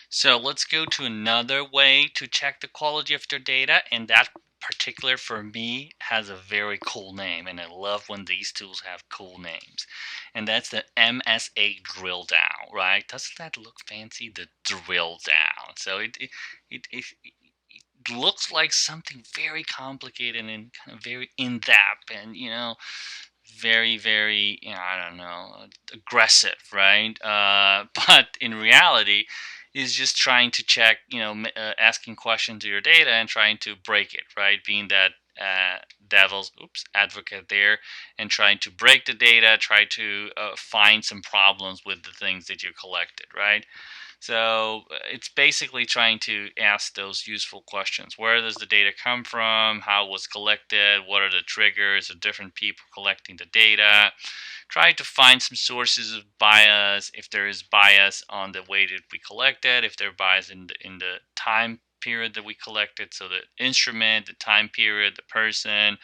So let's go to another way to check the quality of their data, and that particular for me has a very cool name, and I love when these tools have cool names. And that's the MSA drill down, right? Doesn't that look fancy? The drill down. So it looks like something very complicated and kind of very in depth, and very, I don't know, aggressive, right? But in reality, is just trying to check, asking questions to your data and trying to break it, right? Being that devil's advocate there, and trying to break the data, try to find some problems with the things that you collected, right? So it's basically trying to ask those useful questions. Where does the data come from? How it was collected? What are the triggers of different people collecting the data? Try to find some sources of bias, if there is bias on the way that we collect it, if there's bias in the time period that we collected, so the instrument, the time period, the person,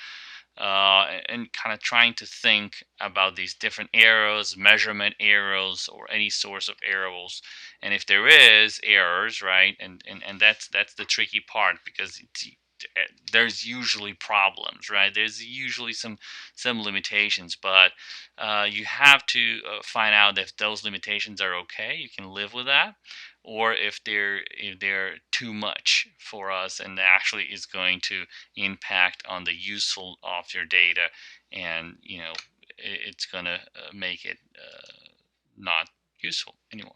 and kind of trying to think about these different errors, measurement errors, or any source of errors. And if there is errors, right, and that's the tricky part, because there's usually problems, right? There's usually some limitations, but you have to find out if those limitations are okay. You can live with that, or if they're too much for us, and actually is going to impact on the useful of your data, and it's gonna make it not useful anymore.